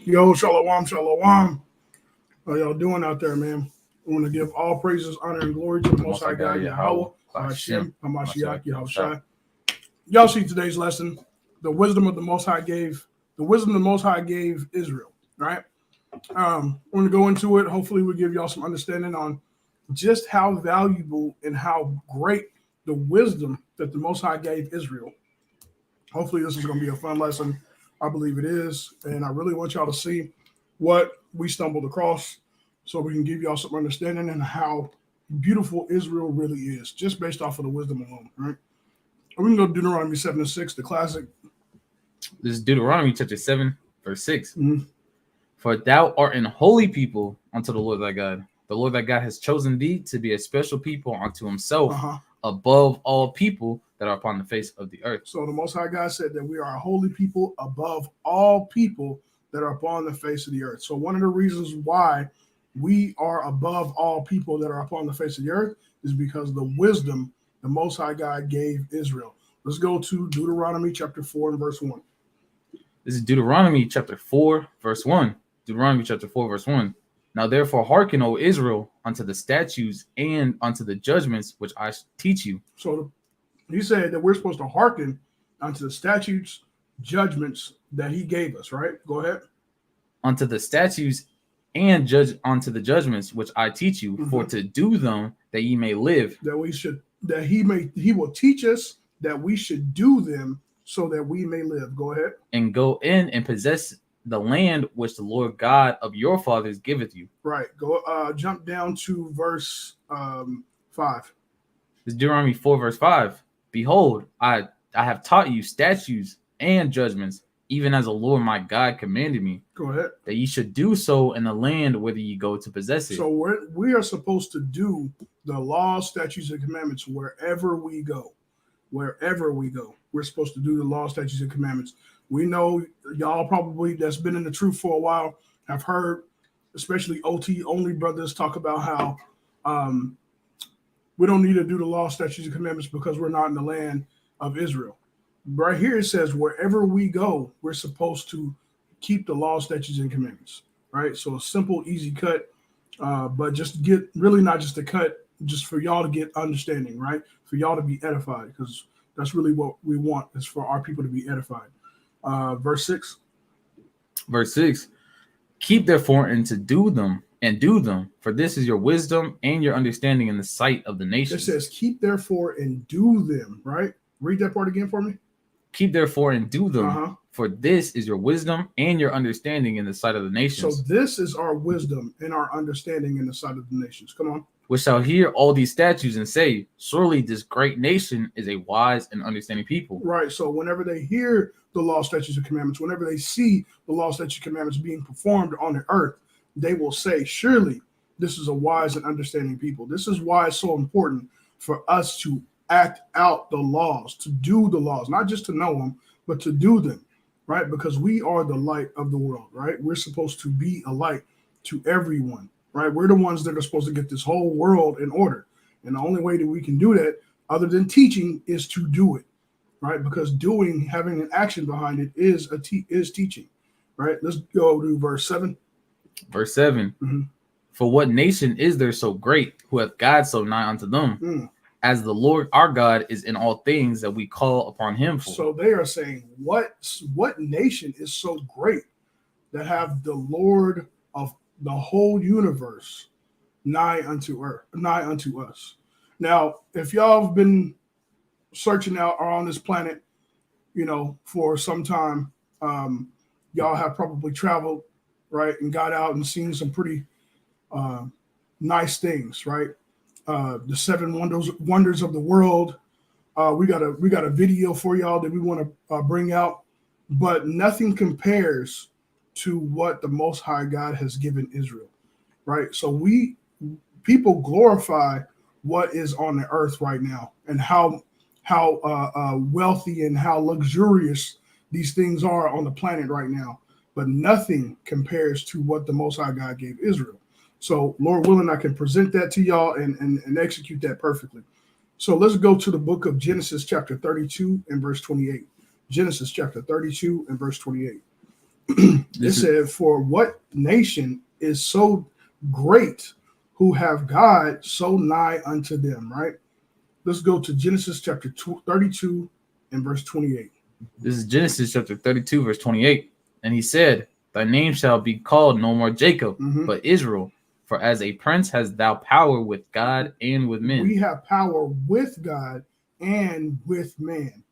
Yo, shalom, shalom. How y'all doing out there, man? I want to give all praises, honor, and glory to the Most High God, Yahweh, Hashem, Hamashiach, Yahushai. Y'all see today's lesson, the wisdom of the Most High gave, the wisdom the Most High gave Israel, right? We're going to go into it. Hopefully we'll give y'all some understanding on just how valuable and how great the wisdom that the Most High gave Israel. Hopefully this is going to be a fun lesson. I believe it is. And I really want y'all to see what we stumbled across so we can give y'all some understanding and how beautiful Israel really is, just based off of the wisdom alone, right? And we can go to Deuteronomy 7 and 6, the classic. This is Deuteronomy chapter 7, verse 6. Mm-hmm. For thou art an holy people unto the Lord thy God. The Lord thy God has chosen thee to be a special people unto himself above all people that are upon the face of the earth. So the Most High God said that we are a holy people above all people that are upon the face of the earth. So one of the reasons why we are above all people that are upon the face of the earth is because of the wisdom the Most High God gave Israel. Let's go to Deuteronomy chapter 4 and verse 1. This is Deuteronomy chapter 4, verse 1. Deuteronomy chapter 4, verse 1. Now therefore hearken, O Israel, unto the statutes and unto the judgments which I teach you. So he said that we're supposed to hearken unto the statutes, judgments that he gave us, right? Go ahead. Unto the statutes and unto the judgments which I teach you, for to do them that ye may live. He will teach us that we should do them so that we may live. Go ahead. And go in and possess the land which the Lord God of your fathers giveth you. Right. Go jump down to verse 5. This is Deuteronomy 4, verse 5. Behold, I have taught you statutes and judgments, even as the Lord my God commanded me. Go ahead. That ye should do so in the land whither ye go to possess it. So we are supposed to do the laws, statutes, and commandments wherever we go. Wherever we go, we're supposed to do the laws, statutes, and commandments. We know y'all probably that's been in the truth for a while have heard, especially OT only brothers, talk about how we don't need to do the law, statutes, and commandments because we're not in the land of Israel. Right here it says wherever we go, we're supposed to keep the law, statutes, and commandments. Right, so a simple, easy cut, but just get really not just a cut, just for y'all to get understanding, right? For y'all to be edified, because that's really what we want is for our people to be edified. Verse 6. Verse 6. Keep therefore and to do them, for this is your wisdom and your understanding in the sight of the nations. It says, keep therefore and do them, right? Read that part again for me. Keep therefore and do them, for this is your wisdom and your understanding in the sight of the nations. So this is our wisdom and our understanding in the sight of the nations. Come on. Which shall hear all these statutes and say, surely this great nation is a wise and understanding people. Right. So whenever they hear the law, statutes, and commandments, whenever they see the law, statutes, and commandments being performed on the earth, they will say, surely this is a wise and understanding people. This is why it's so important for us to act out the laws, to do the laws, not just to know them, but to do them, right? Because we are the light of the world, right? We're supposed to be a light to everyone. Right, we're the ones that are supposed to get this whole world in order, and the only way that we can do that, other than teaching, is to do it, right? Because having an action behind it is teaching, right? Let's go to verse 7. Verse 7. For what nation is there so great, who hath God so nigh unto them, as the Lord our God is in all things that we call upon him for? So they are saying, what nation is so great that have the Lord of the whole universe nigh unto us. Now, if y'all have been searching out or on this planet, for some time, y'all have probably traveled, right, and got out and seen some pretty nice things, right? The 7 wonders of the world. We got a video for y'all that we want to bring out, but nothing compares to what the Most High God has given Israel, right? So people glorify what is on the earth right now and how wealthy and how luxurious these things are on the planet right now, but nothing compares to what the Most High God gave Israel. So Lord willing, I can present that to y'all and execute that perfectly. So let's go to the book of Genesis chapter 32 and verse 28. Genesis chapter 32 and verse 28. It said, "For what nation is so great, who have God so nigh unto them?" Right. Let's go to Genesis chapter 32 and verse 28. This is Genesis chapter 32, verse 28. And he said, "Thy name shall be called no more Jacob, but Israel. For as a prince hast thou power with God and with men." We have power with God and with man.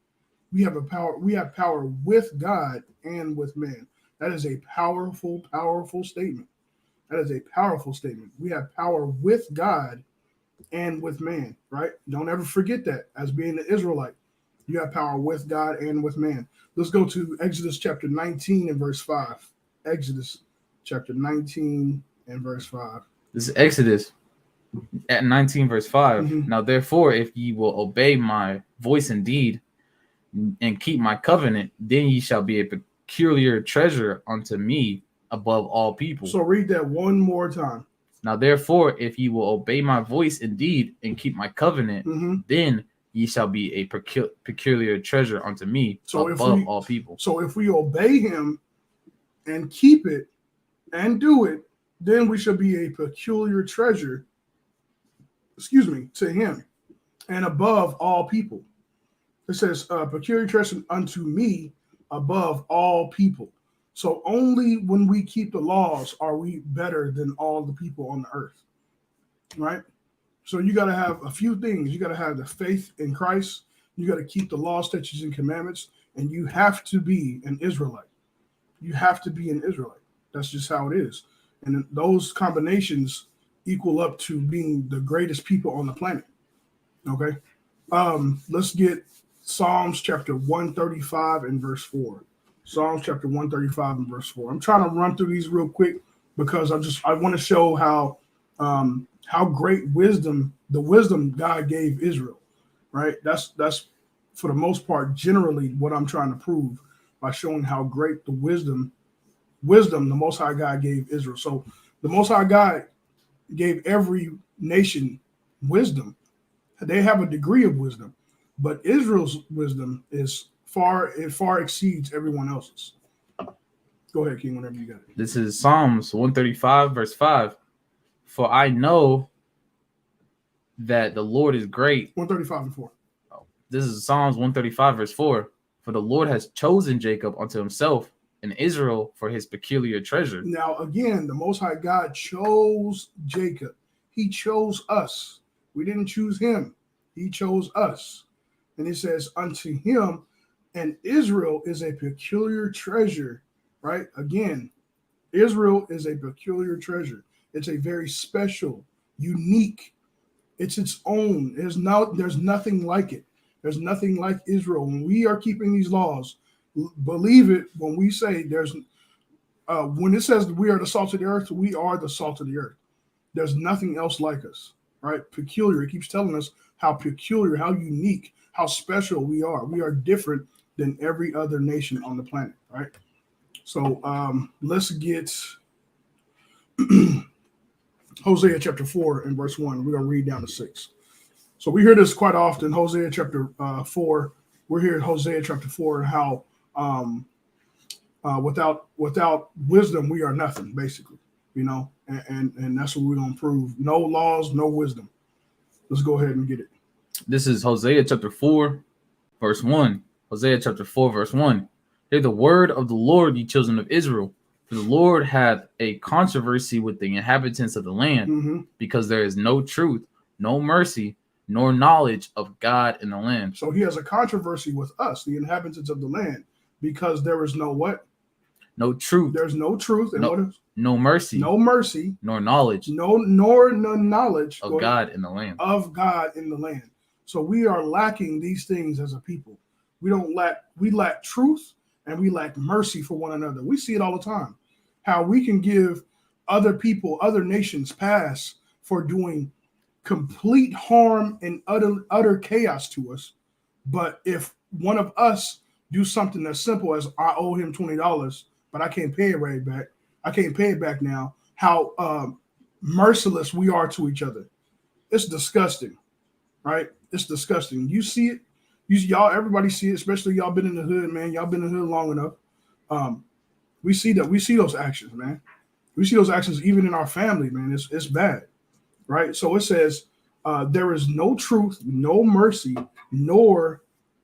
We have power with God and with man. That is a powerful, powerful statement. That is a powerful statement. We have power with God and with man, right? Don't ever forget that as being an Israelite. You have power with God and with man. Let's go to Exodus chapter 19 and verse 5. Exodus chapter 19 and verse 5. This is Exodus at 19, verse 5. Mhm. Now, therefore, if ye will obey my voice indeed and keep my covenant, then ye shall be a peculiar treasure unto me above all people. So read that one more time. Now, therefore, if ye will obey my voice indeed and keep my covenant, then ye shall be a peculiar treasure unto me above all people. So if we obey him and keep it and do it, then we shall be a peculiar treasure, to him and above all people. It says, peculiar treasure unto me above all people. So only when we keep the laws are we better than all the people on the earth, right? So you got to have a few things. You got to have the faith in Christ. You got to keep the law, statutes, and commandments, and you have to be an Israelite. You have to be an Israelite. That's just how it is. And those combinations equal up to being the greatest people on the planet. Okay? Let's get Psalms chapter 135 and verse 4. Psalms chapter 135 and verse 4. I'm trying to run through these real quick because I want to show how great the wisdom God gave Israel, right? That's for the most part generally what I'm trying to prove by showing how great the wisdom the Most High God gave Israel. So the Most High God gave every nation wisdom. They have a degree of wisdom, but Israel's wisdom is far exceeds everyone else's. Go ahead, King, whenever you got it. This is Psalms 135, verse 5. For I know that the Lord is great. 135 and 4. This is Psalms 135, verse 4. For the Lord has chosen Jacob unto himself, and Israel for his peculiar treasure. Now, again, the Most High God chose Jacob. He chose us. We didn't choose him. He chose us. And it says, unto him, and Israel is a peculiar treasure, right? Again, Israel is a peculiar treasure. It's a very special, unique. It's its own. There's nothing like it. There's nothing like Israel. When we are keeping these laws, believe it when we say when it says we are the salt of the earth, we are the salt of the earth. There's nothing else like us, right? Peculiar. It keeps telling us how peculiar, how unique, how special we are. We are different than every other nation on the planet, right? So let's get Hosea chapter 4 and verse 1. We're going to read down to 6. So we hear this quite often, Hosea chapter 4. We're here in Hosea chapter 4 and how without wisdom, we are nothing, basically, and that's what we're going to prove. No laws, no wisdom. Let's go ahead and get it. This is Hosea chapter 4, verse 1. Hosea chapter 4, verse 1. Hear the word of the Lord, ye children of Israel. For the Lord hath a controversy with the inhabitants of the land, because there is no truth, no mercy, nor knowledge of God in the land. So he has a controversy with us, the inhabitants of the land, because there is no what? No truth. There's no truth. And no mercy. No mercy. Nor knowledge. No knowledge of God in the land. Of God in the land. So we are lacking these things as a people. We lack truth and we lack mercy for one another. We see it all the time. How we can give other people, other nations pass for doing complete harm and utter chaos to us. But if one of us do something as simple as I owe him $20, but I can't pay it right back. I can't pay it back now. How merciless we are to each other. It's disgusting, right? It's disgusting. You see it. Everybody see it, especially y'all been in the hood, man. Y'all been in the hood long enough. We see that. We see those actions, man. We see those actions even in our family, man. It's bad, right? So it says, there is no truth, no mercy, nor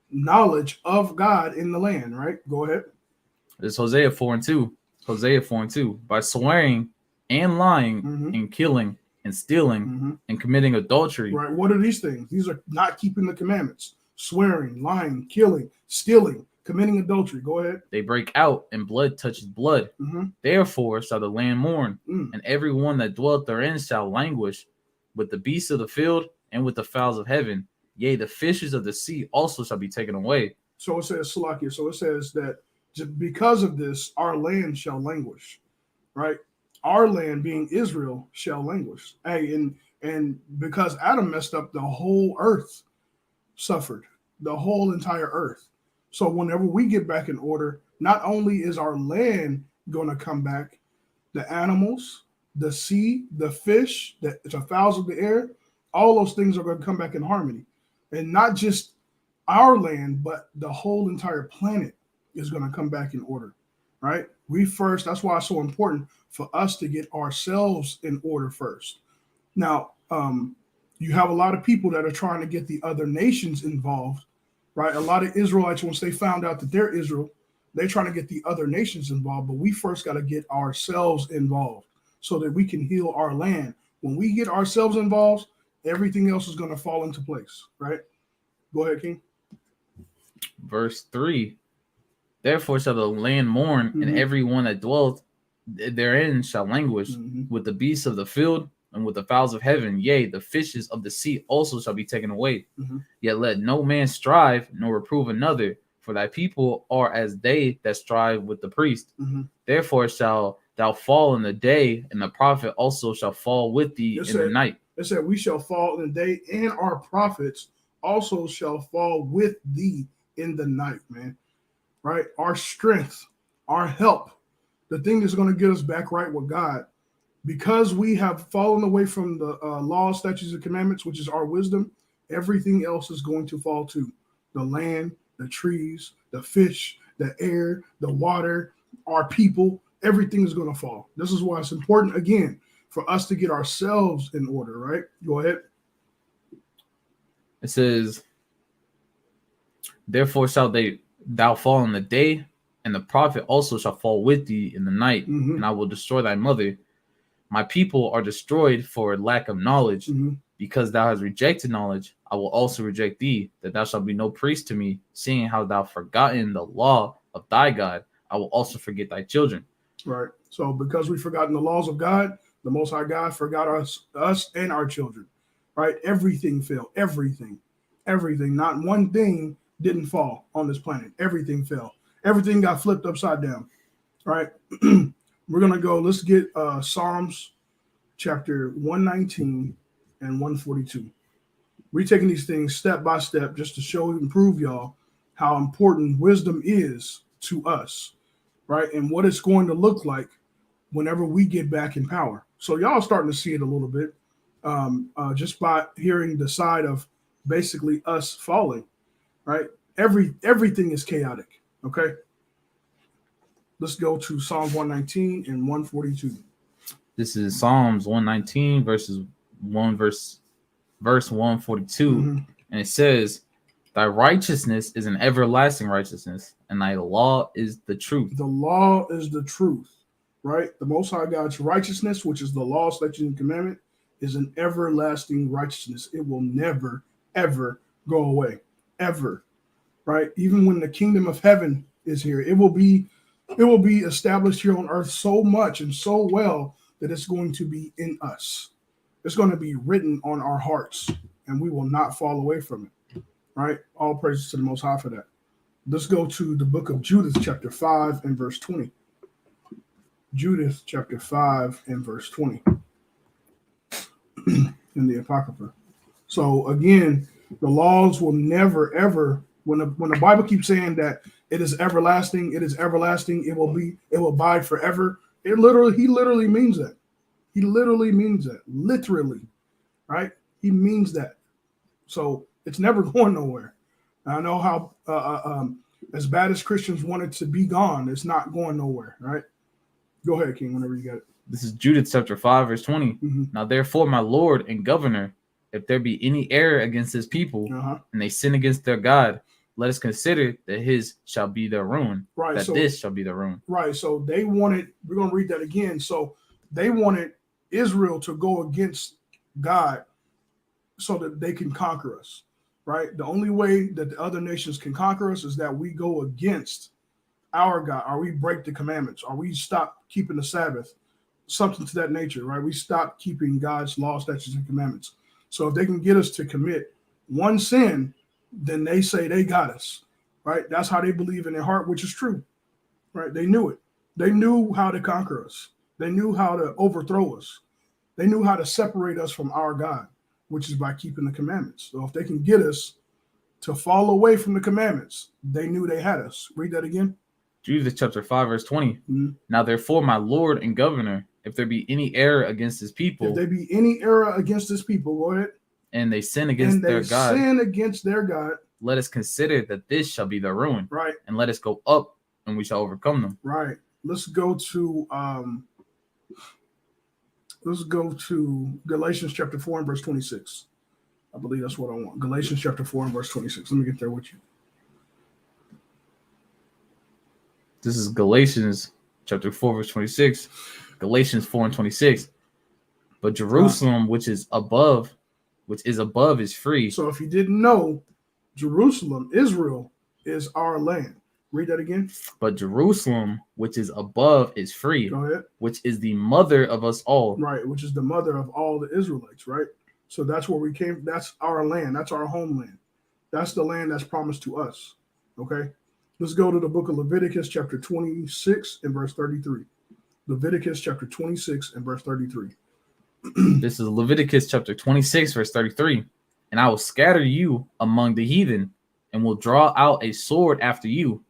knowledge of God in the land, right? Go ahead. It's Hosea 4:2. Hosea 4:2. By swearing and lying and killing and stealing and committing adultery. Right. What are these things? These are not keeping the commandments. Swearing, lying, killing, stealing, committing adultery. Go ahead. They break out, and blood touches blood. Therefore shall the land mourn, and every one that dwelleth therein shall languish, with the beasts of the field and with the fowls of heaven. Yea, the fishes of the sea also shall be taken away. So it says, Salakia. So it says that just because of this, our land shall languish, right? Our land, being Israel, shall languish. Hey, and because Adam messed up, the whole earth suffered, the whole entire earth. So whenever we get back in order, not only is our land going to come back, the animals, the sea, the fish, the fowls of the air, all those things are going to come back in harmony. And not just our land, but the whole entire planet is going to come back in order, right? That's why it's so important for us to get ourselves in order first. Now, you have a lot of people that are trying to get the other nations involved, right? A lot of Israelites, once they found out that they're Israel, they're trying to get the other nations involved, but we first got to get ourselves involved so that we can heal our land. When we get ourselves involved, everything else is going to fall into place, right? Go ahead, King. Verse 3. Therefore shall the land mourn, and every one that dwelleth therein shall languish, with the beasts of the field and with the fowls of heaven. Yea, the fishes of the sea also shall be taken away. Yet let no man strive nor reprove another, for thy people are as they that strive with the priest. Therefore shall thou fall in the day, and the prophet also shall fall with thee in the night. It said, we shall fall in the day, and our prophets also shall fall with thee in the night, man. Right? Our strength, our help, the thing that's going to get us back right with God, because we have fallen away from the law, statutes, and commandments, which is our wisdom, everything else is going to fall too. The land, the trees, the fish, the air, the water, our people, everything is going to fall. This is why it's important, again, for us to get ourselves in order, right? Go ahead. It says, therefore shall thou fall in the day, and the prophet also shall fall with thee in the night, and I will destroy thy mother. My people are destroyed for lack of knowledge. Because thou hast rejected knowledge, I will also reject thee, that thou shalt be no priest to me, seeing how thou forgotten the law of thy God. I will also forget thy children. Right. So because we've forgotten the laws of God, the Most High God forgot us and our children. Right. Everything fell. Everything. Not one thing didn't fall on this planet. Everything fell. Everything got flipped upside down. Right. We're going to go. Let's get Psalms chapter 119 and 142. We're taking these things step by step just to show and prove y'all how important wisdom is to us, right? And what it's going to look like whenever we get back in power. So y'all starting to see it a little bit just by hearing the side of basically us falling, right? Everything is chaotic, okay? Let's go to Psalms 119 and 142. This is Psalms 119 verse 142, and it says, thy righteousness is an everlasting righteousness, and thy law is the truth. The law is the truth, right? The Most High God's righteousness, which is the law, statute, and commandment, is an everlasting righteousness. It will never, ever go away, ever, right? Even when the kingdom of heaven is here, it will be established here on earth so much and so well that it's going to be in us. It's going to be written on our hearts, and we will not fall away from it, right? All praises to the Most High for that. Let's go to the book of Judith, chapter 5 and verse 20. Judith, chapter 5 and verse 20 in the Apocrypha. So again, the laws will never, ever, when the Bible keeps saying that it is everlasting, it will abide forever. He literally means that. He literally means that. Literally, right? He means that. So it's never going nowhere. I know how as bad as Christians want it to be gone, it's not going nowhere, right? Go ahead, King, whenever you got it. This is Judith chapter 5, verse 20. Mhm. Now therefore, my Lord and governor, if there be any error against his people, Uh-huh. and they sin against their God, let us consider that his shall be their ruin. Right. That So this shall be their ruin. right. So they wanted, we're gonna read that again. So they wanted Israel to go against God so that they can conquer us. Right. The only way that the other nations can conquer us is that we go against our God, or we break the commandments, or we stop keeping the Sabbath, something to that nature, right? We stop keeping God's laws, statutes, and commandments. So if they can get us to commit one sin, then they say they got us, right? That's how they believe in their heart, which is true, right? They knew it. They knew how to conquer us. They knew how to overthrow us. They knew how to separate us from our God, which is by keeping the commandments. So if they can get us to fall away from the commandments, they knew they had us. Read that again. Judith chapter 5, verse 20. Mhm. Now therefore, my Lord and governor, if there be any error against his people, If there be any error against his people, go ahead. and they sin against And they their God, sin against their God, let us consider that this shall be their ruin, right? and let us go up, and we shall overcome them. Right. Let's go to Galatians chapter 4 and verse 26. I believe that's what I want. Galatians chapter 4 and verse 26. Let me get there with you. This is Galatians chapter 4, verse 26. Galatians 4 and 26. But Jerusalem, which is above is free. So if you didn't know, Jerusalem, Israel, is our land. Read that again. But Jerusalem, which is above, is free, Go ahead. which is the mother of us all. Right, which is the mother of all the Israelites, right? So that's where we came. That's our land. That's our homeland. That's the land that's promised to us. Okay. Let's go to the book of Leviticus chapter 26 and verse 33. Leviticus chapter 26 and verse 33. This is Leviticus chapter 26, verse 33. And I will scatter you among the heathen, and will draw out a sword after you,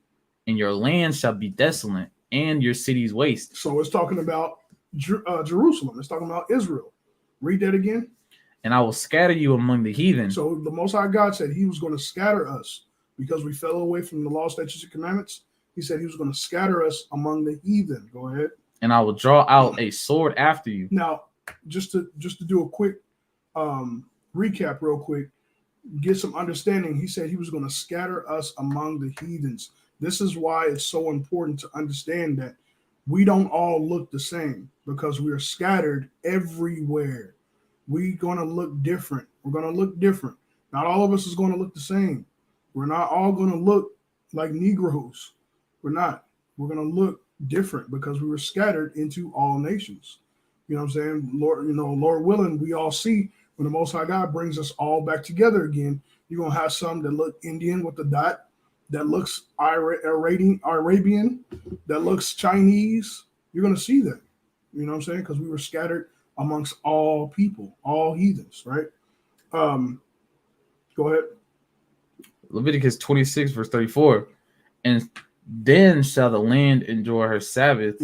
and your land shall be desolate, and your cities waste. So it's talking about Jerusalem. It's talking about Israel. Read that again. And I will scatter you among the heathen. So the Most High God said he was going to scatter us because we fell away from the law, statutes, and commandments. He said he was going to scatter us among the heathen. Go ahead. And I will draw out a sword after you. Now, just to do a quick recap real quick, get some understanding. He said he was going to scatter us among the heathens. This is why it's so important to understand that we don't all look the same because we are scattered everywhere. We're going to look different. We're going to look different. Not all of us is going to look the same. We're not all going to look like Negroes. We're not. We're going to look different because we were scattered into all nations. You know what I'm saying? Lord willing, we all see when the Most High God brings us all back together again, you're going to have some that look Indian with the dot, that looks Arabian, that looks Chinese. You're going to see that. You know what I'm saying? Because we were scattered amongst all people, all heathens, right? Go ahead. Leviticus 26, verse 34. And then shall the land enjoy her Sabbath,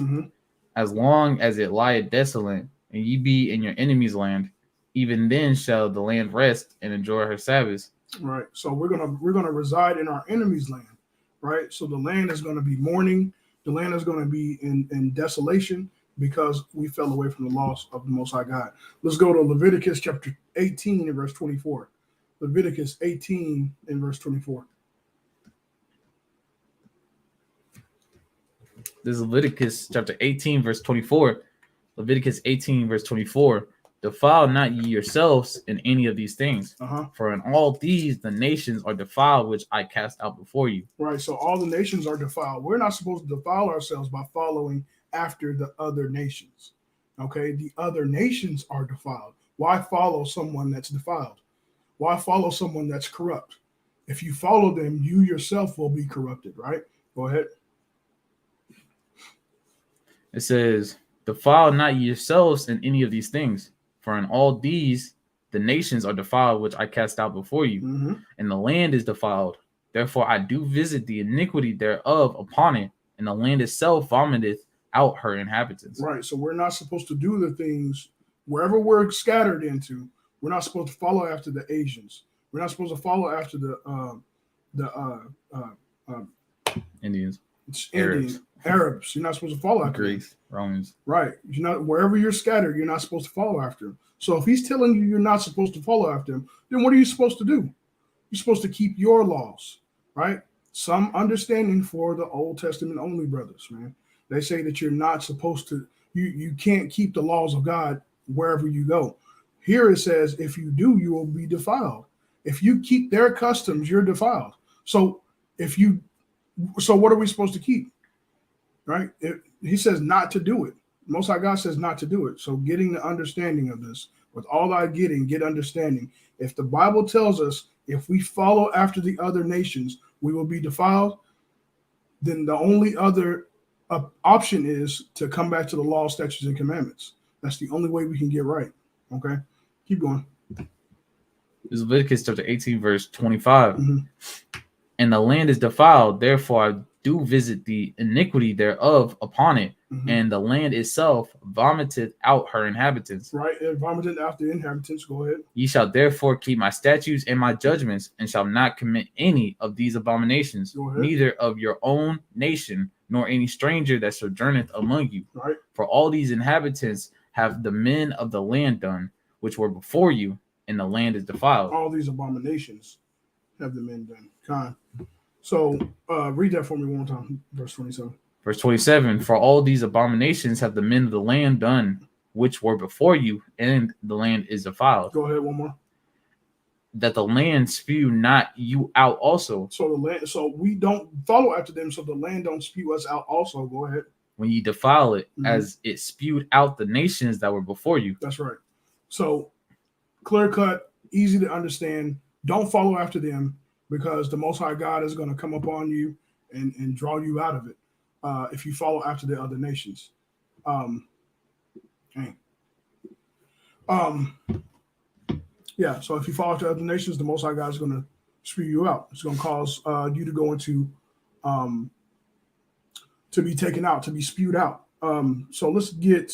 as long as it lieth desolate, and ye be in your enemy's land. Even then shall the land rest and enjoy her Sabbath. Right. So we're gonna reside in our enemy's land, right? So the land is gonna be mourning. The land is gonna be in desolation because we fell away from the laws of the Most High God. Let's go to Leviticus chapter 18 and verse 24. Leviticus 18 and verse 24. This is Leviticus chapter 18, verse 24. Leviticus 18, verse 24. Defile not ye yourselves in any of these things, for in all these the nations are defiled, which I cast out before you. Right, so all the nations are defiled. We're not supposed to defile ourselves by following after the other nations. Okay, the other nations are defiled. Why follow someone that's defiled? Why follow someone that's corrupt? If you follow them, you yourself will be corrupted, right? Go ahead. It says, defile not yourselves in any of these things, for in all these the nations are defiled, which I cast out before you, and the land is defiled. Therefore I do visit the iniquity thereof upon it, and the land itself vomiteth out her inhabitants. Right, so we're not supposed to do the things wherever we're scattered into. We're not supposed to follow after the Asians. We're not supposed to follow after the Indians. It's Arabs. Indian, Arabs. You're not supposed to follow after them. Greeks, Romans. Right. You're not, wherever you're scattered, you're not supposed to follow after him. So if he's telling you you're not supposed to follow after him, then what are you supposed to do? You're supposed to keep your laws, right? Some understanding for the Old Testament only brothers, man. They say that you're not supposed to, you can't keep the laws of God wherever you go. Here it says, if you do, you will be defiled. If you keep their customs, you're defiled. So what are we supposed to keep? Right? He says not to do it. Most High God says not to do it. So getting the understanding of this, with all thy getting, get understanding. If the Bible tells us if we follow after the other nations, we will be defiled, then the only other option is to come back to the law, statutes, and commandments. That's the only way we can get right. Okay? Keep going. This is Leviticus chapter 18, verse 25. Mm-hmm. And the land is defiled, therefore I do visit the iniquity thereof upon it, Mm-hmm. and the land itself vomited out her inhabitants. Right? It vomited after the inhabitants. Go ahead. Ye shall therefore keep my statutes and my judgments, and shall not commit any of these abominations, Go ahead. neither of your own nation, nor any stranger that sojourneth among you. Right? For all these inhabitants have the men of the land done, which were before you, and the land is defiled. All these abominations have the men done. Con. So read that for me one more time. Verse 27. Verse 27, for all these abominations have the men of the land done, which were before you, and the land is defiled. Go ahead, one more. That the land spew not you out also. So the land, so we don't follow after them, so the land don't spew us out also. Go ahead. When you defile it, Mhm. as it spewed out the nations that were before you. That's right. So clear cut, easy to understand. Don't follow after them, because the Most High God is going to come upon you and draw you out of it if you follow after the other nations. Yeah, so if you follow after other nations, the Most High God is going to spew you out. It's going to cause you to go into, to be taken out, to be spewed out. So let's get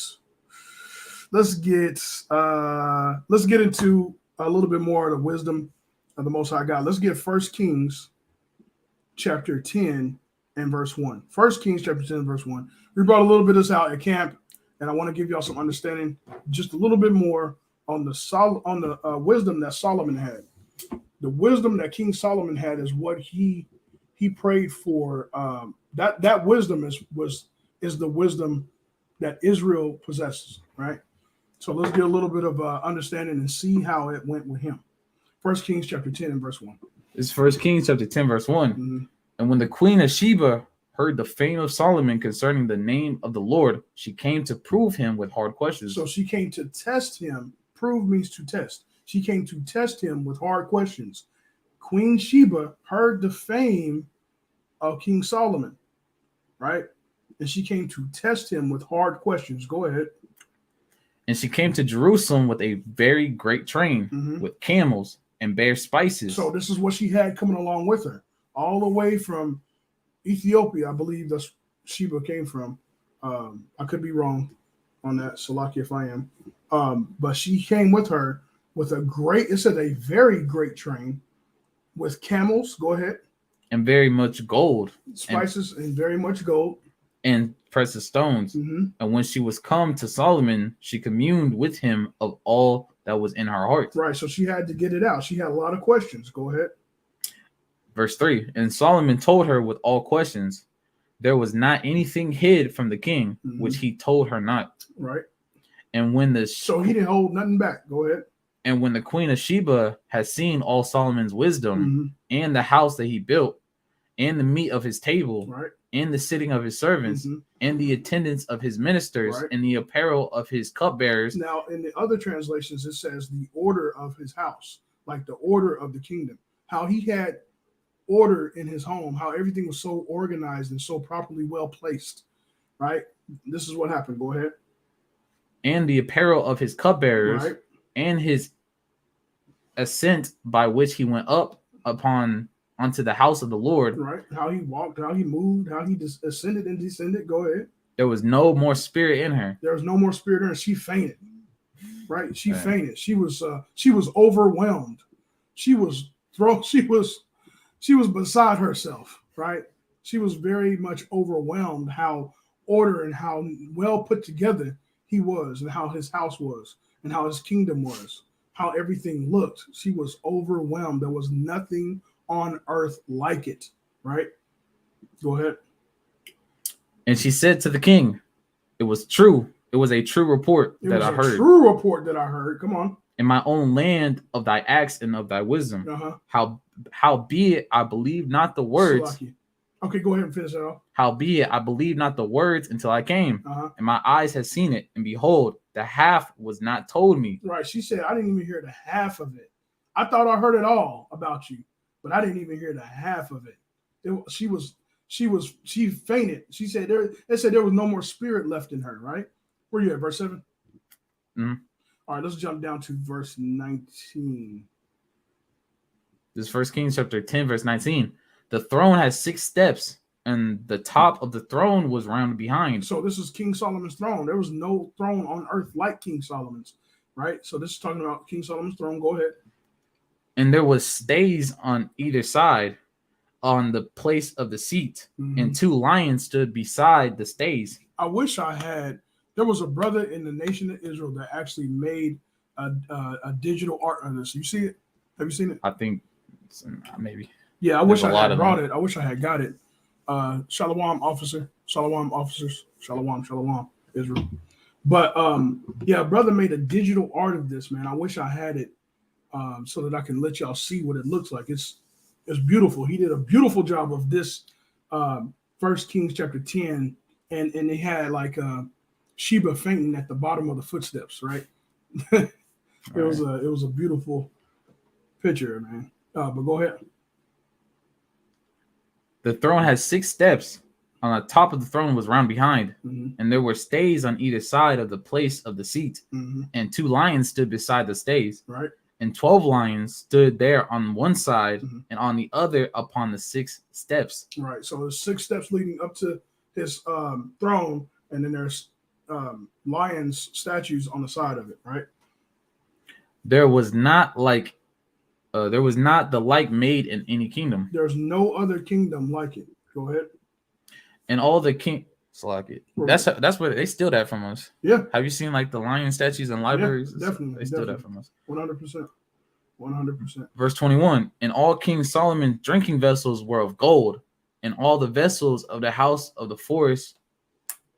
into a little bit more of the wisdom of the Most High God. Let's get 1 Kings chapter 10 and verse 1. 1 Kings chapter 10 and verse 1. We brought a little bit of this out at camp, and I want to give y'all some understanding, just a little bit more on the wisdom that Solomon had. The wisdom that King Solomon had is what he prayed for. That wisdom is the wisdom that Israel possesses, right? So let's get a little bit of understanding and see how it went with him. 1 Kings chapter 10 and verse 1. It's 1 Kings chapter 10, verse 1. Mm-hmm. And when the queen of Sheba heard the fame of Solomon concerning the name of the Lord, she came to prove him with hard questions. So she came to test him. Prove means to test. She came to test him with hard questions. Queen Sheba heard the fame of King Solomon, right? And she came to test him with hard questions. Go ahead. And she came to Jerusalem with a very great train, Mm-hmm. with camels and bare spices. So this is what she had coming along with her, all the way from Ethiopia. I believe that's Sheba came from. I could be wrong on that. Salaki if I am. But she came with her with it said a very great train with camels. Go ahead. And very much gold, Spices and very much gold. and precious stones. Mm-hmm. And when she was come to Solomon, she communed with him of all that was in her heart. Right. So she had to get it out. She had a lot of questions. Go ahead. Verse 3. And Solomon told her with all questions. There was not anything hid from the king, Mhm. which he told her not. Right. And when the So he didn't hold nothing back. Go ahead. and when the queen of Sheba had seen all Solomon's wisdom, Mm-hmm. and the house that he built, and the meat of his table, Right. and the sitting of his servants, Mm-hmm. and the attendance of his ministers, Right. and the apparel of his cupbearers, Now, in the other translations, it says the order of his house, like the order of the kingdom. How he had order in his home, how everything was so organized and so properly well placed, right? This is what happened. Go ahead. and the apparel of his cupbearers, Right. and his ascent by which he went up unto the house of the Lord. Right. How he walked, how he moved, how he ascended and descended. Go ahead. There was no more spirit in her. There was no more spirit in her. She fainted. Right. She Right. fainted. She was overwhelmed. She was beside herself. Right. She was very much overwhelmed how order and how well put together he was, and how his house was, and how his kingdom was, how everything looked. She was overwhelmed. There was nothing on earth like it. Right? Go ahead. And she said to the king, it was true. It was a true report It that was I a heard. true report that I heard. Come on. In my own land of thy acts and of thy wisdom. Uh-huh. Howbeit I believe not the words. Salaki. Okay, go ahead and finish that off. Howbeit I believe not the words until I came, and my eyes had seen it, and behold, the half was not told me. Right. She said, I didn't even hear the half of it. I thought I heard it all about you, but I didn't even hear the half of it. She fainted. She said they said there was no more spirit left in her, right? Where you at, verse 7? Mm-hmm. All right, let's jump down to verse 19. This is 1 Kings chapter 10, verse 19. The throne has 6 steps, and the top of the throne was round behind. So this is King Solomon's throne. There was no throne on earth like King Solomon's, right? So this is talking about King Solomon's throne. Go ahead. And there was stays on either side on the place of the seat, and 2 lions stood beside the stays. I wish I had. There was a brother in the nation of Israel that actually made a digital art of this. You see it? Have you seen it? I think maybe. Yeah, I wish I had brought it. I wish I had got it. Shalom, officer. Shalom, officers. Shalom, shalom, Israel. But yeah, brother made a digital art of this, man. I wish I had it so that I can let y'all see what it looks like. It's beautiful. He did a beautiful job of this 1 Kings chapter 10, and they had like Sheba fainting at the bottom of the footsteps, right? It was a beautiful picture, man. But go ahead. The throne has 6 steps. On the top of the throne was round behind, and there were stays on either side of the place of the seat, and 2 lions stood beside the stays, right? And 12 lions stood there on one side and on the other upon the 6 steps. Right. So there's 6 steps leading up to his throne, and then there's lions statues on the side of it, right? There was not the like made in any kingdom. There's no other kingdom like it. Go ahead. And all the king, it's like it. That's where they steal that from us. Yeah. Have you seen like the lion statues in libraries? Yeah, definitely. They steal that from us. 100%. 100%. Verse 21. And all King Solomon's drinking vessels were of gold, and all the vessels of the house of the forest,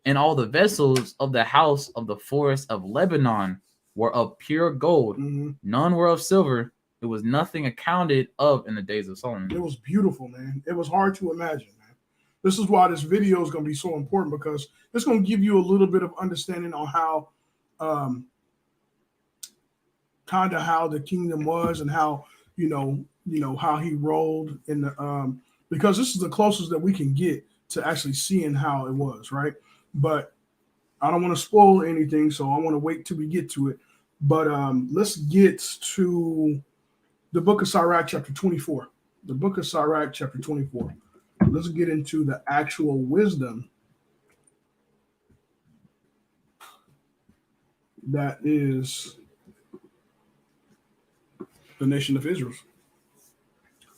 and all the vessels of the house of the forest of Lebanon were of pure gold. None were of silver. It was nothing accounted of in the days of Solomon. It was beautiful, man. It was hard to imagine, man. This is why this video is going to be so important, because it's going to give you a little bit of understanding on how kind of how the kingdom was, and how you know how he rolled in the because this is the closest that we can get to actually seeing how it was, right? But I don't want to spoil anything, so I want to wait till we get to it. But let's get to the book of Sirach chapter 24. The book of Sirach chapter 24. Let's get into the actual wisdom that is the nation of Israel.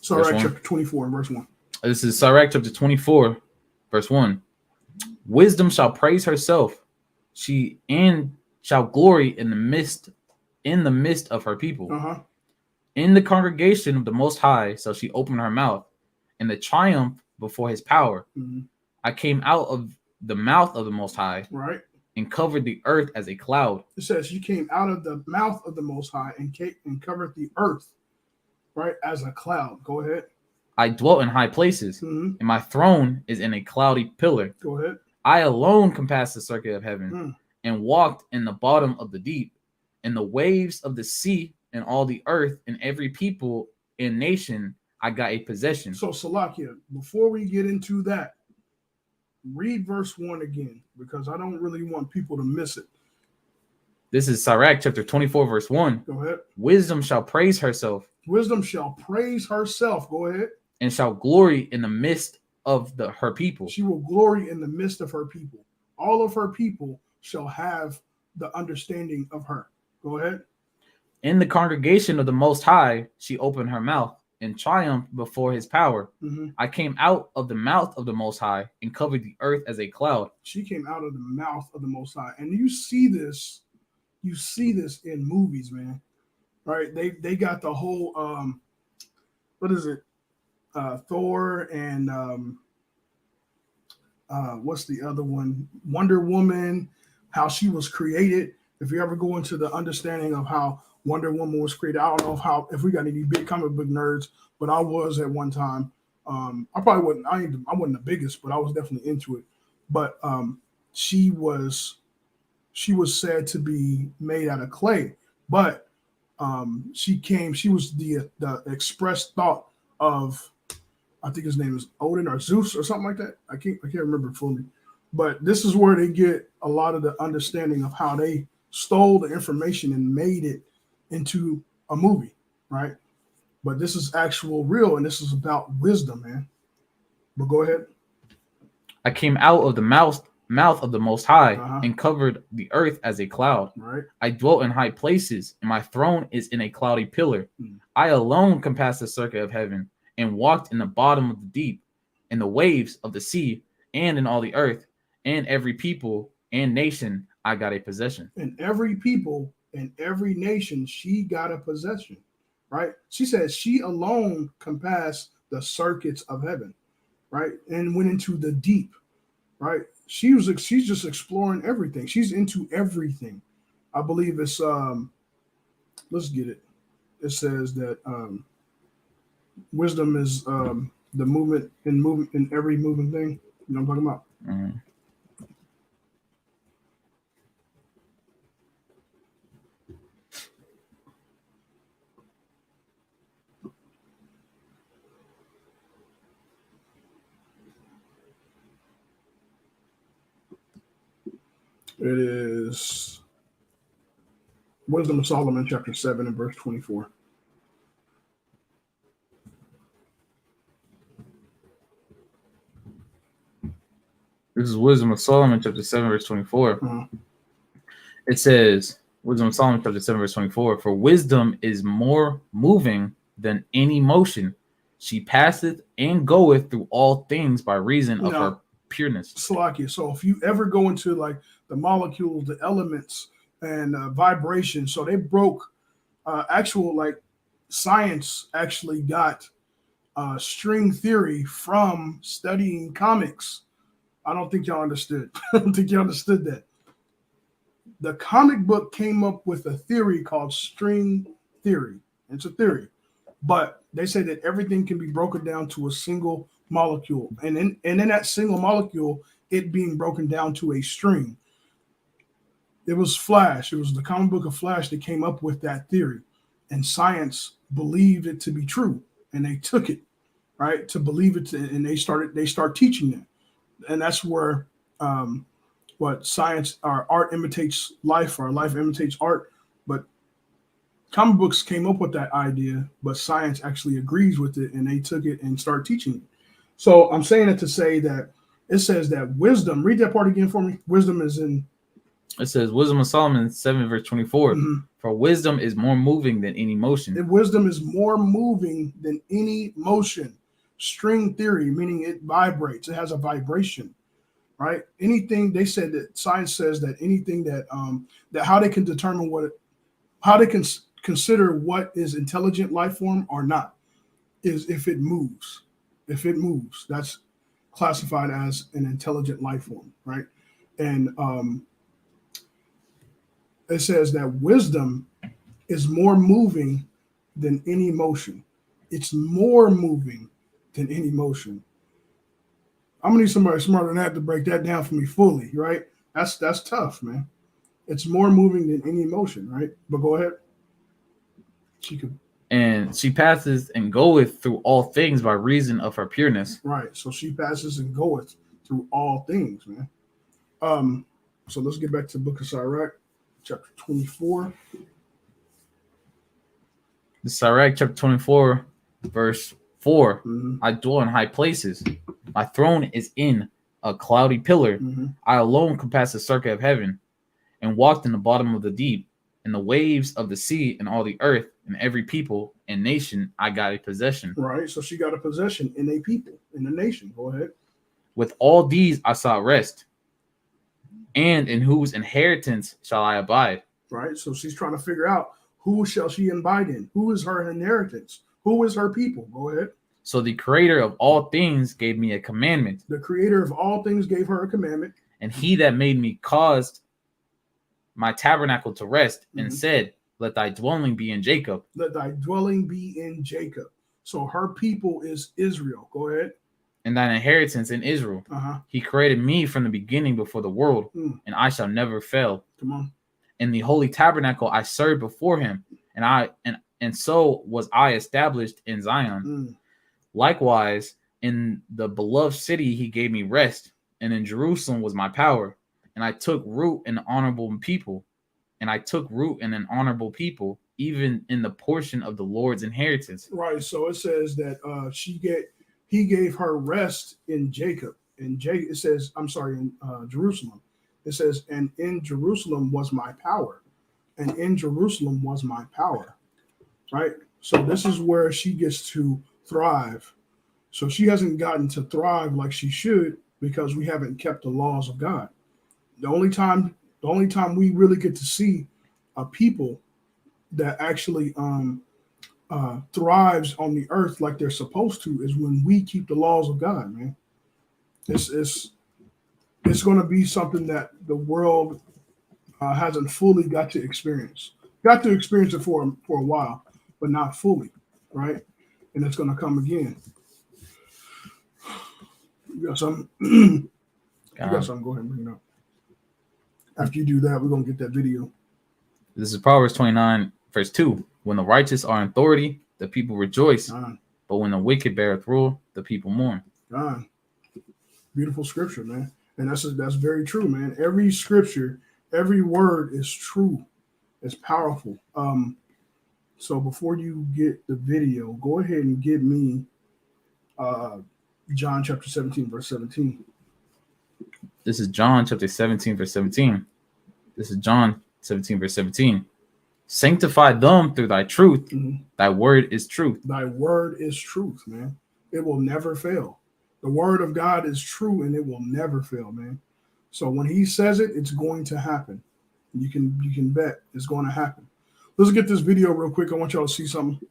Sirach chapter 24 and verse 1. This is Sirach chapter 24, verse 1. Wisdom shall praise herself, she and shall glory in the midst of her people. In the congregation of the Most High shall she open her mouth, in the triumph before his power. I came out of the mouth of the Most High, right, and covered the earth as a cloud. It says you came out of the mouth of the Most High and covered the earth, right, as a cloud. Go ahead. I dwelt in high places, and my throne is in a cloudy pillar. Go ahead. I alone compassed the circuit of heaven, and walked in the bottom of the deep, in the waves of the sea, and all the earth, and every people and nation I got a possession. So Salakia, before we get into that, read verse 1 again, because I don't really want people to miss it. This is Sirach chapter 24, verse 1. Go ahead. Wisdom shall praise herself. Wisdom shall praise herself. Go ahead. And shall glory in the midst of her people. She will glory in the midst of her people. All of her people shall have the understanding of her. Go ahead. In the congregation of the Most High, she opened her mouth, and triumphed before his power. Mhm. I came out of the mouth of the Most High and covered the earth as a cloud. She came out of the mouth of the Most High, and you see this in movies, man. Right? They got the whole what is it? Thor and what's the other one? Wonder Woman, how she was created. If you ever go into the understanding of how Wonder Woman was created, I don't know if we got any big comic book nerds, but I was at one time. I probably wasn't. I wasn't the biggest, but I was definitely into it. But she was said to be made out of clay, but she was the express thought of, I think his name is Odin or Zeus or something like that. I can't remember fully, but this is where they get a lot of the understanding of how they stole the information and made it into a movie, right? But this is actual real, and this is about wisdom, man. But go ahead. I came out of the mouth of the Most High Uh-huh. and covered the earth as a cloud. Right. I dwelt in high places, and my throne is in a cloudy pillar. I alone compassed the circuit of heaven and walked in the bottom of the deep, in the waves of the sea, and in all the earth, and every people and nation I got a possession. And every people and every nation she got a possession, right? She says she alone compassed the circuits of heaven, right? And went into the deep, right? She's just exploring everything. She's into everything. I believe it's let's get it. It says that wisdom is the movement in every moving thing. You know what I'm talking about? Mm. It is Wisdom of Solomon, chapter 7 and verse 24. This is Wisdom of Solomon, chapter 7, verse 24. Uh-huh. It says, Wisdom of Solomon, chapter 7, verse 24, for wisdom is more moving than any motion. She passeth and goeth through all things by reason of her pureness. Salakia. So if you ever go into like the molecules, the elements, and vibration, so they broke actual, like, science actually got string theory from studying comics. I don't think y'all understood. I don't think y'all understood that. The comic book came up with a theory called string theory. It's a theory, but they say that everything can be broken down to a single molecule, and in that single molecule, it being broken down to a string. It was Flash. It was the comic book of Flash that came up with that theory, and science believed it to be true, and they took it, right, to believe it, and they start teaching it, and that's where what science or art imitates life, or life imitates art. But comic books came up with that idea, but science actually agrees with it, and they took it and start teaching it. So I'm saying it to say that it says that wisdom, read that part again for me. Wisdom is in, it says Wisdom of Solomon 7, verse 24. For wisdom is more moving than any motion. Wisdom is more moving than any motion. String theory, meaning it vibrates. It has a vibration, right? Anything, they said that science says that anything that that how they can determine how they can consider what is intelligent life form or not is if it moves. If it moves, that's classified as an intelligent life form, right? And it says that wisdom is more moving than any motion. It's more moving than any motion. I'm gonna need somebody smarter than that to break that down for me fully, right? That's tough, man. It's more moving than any motion, right? But go ahead. And she passes and goeth through all things by reason of her pureness. Right. So she passes and goeth through all things, man. So let's get back to the book of Sirach, chapter 24. The Sirach, chapter 24, verse 4. I dwell in high places. My throne is in a cloudy pillar. I alone compass the circuit of heaven and walked in the bottom of the deep, in the waves of the sea, and all the earth, and every people and nation, I got a possession. Right. So she got a possession in a people, in a nation. Go ahead. With all these I sought rest, and in whose inheritance shall I abide? Right. So she's trying to figure out, who shall she abide in? Who is her inheritance? Who is her people? Go ahead. So the creator of all things gave me a commandment, The creator of all things gave her a commandment. and he that made me caused my tabernacle to rest, and Mhm. said, let thy dwelling be in Jacob, Let thy dwelling be in Jacob. So her people is Israel. Go ahead. and thine inheritance in Israel. Uh-huh. He created me from the beginning before the world, Mm. and I shall never fail. Come on. In the holy tabernacle I served before him, and so was I established in Zion. Mm. Likewise, in the beloved city he gave me rest, and in Jerusalem was my power. And I took root in honorable people, even in the portion of the Lord's inheritance. Right. So it says that he gave her rest in Jacob. In Jerusalem. It says, and in Jerusalem was my power. And in Jerusalem was my power. Right. So this is where she gets to thrive. So she hasn't gotten to thrive like she should because we haven't kept the laws of God. The only time we really get to see a people that actually thrives on the earth like they're supposed to is when we keep the laws of God, man. It's going to be something that the world hasn't fully got to experience. Got to experience it for a while, but not fully, right? And it's going to come again. You got something? You got something? Go ahead and bring it up. After you do that, we're going to get that video. This is Proverbs 29, verse 2. When the righteous are in authority, the people rejoice. But when the wicked beareth rule, the people mourn. Beautiful scripture, man. And that's very true, man. Every scripture, every word is true. It's powerful. So before you get the video, go ahead and give me John chapter 17, verse 17. This is John chapter 17, verse 17. This is John 17, verse 17. Sanctify them through thy truth. Mm-hmm. Thy word is truth. Thy word is truth, man. It will never fail. The word of God is true and it will never fail, man. So when he says it, it's going to happen. You can bet it's going to happen. Let's get this video real quick. I want y'all to see something.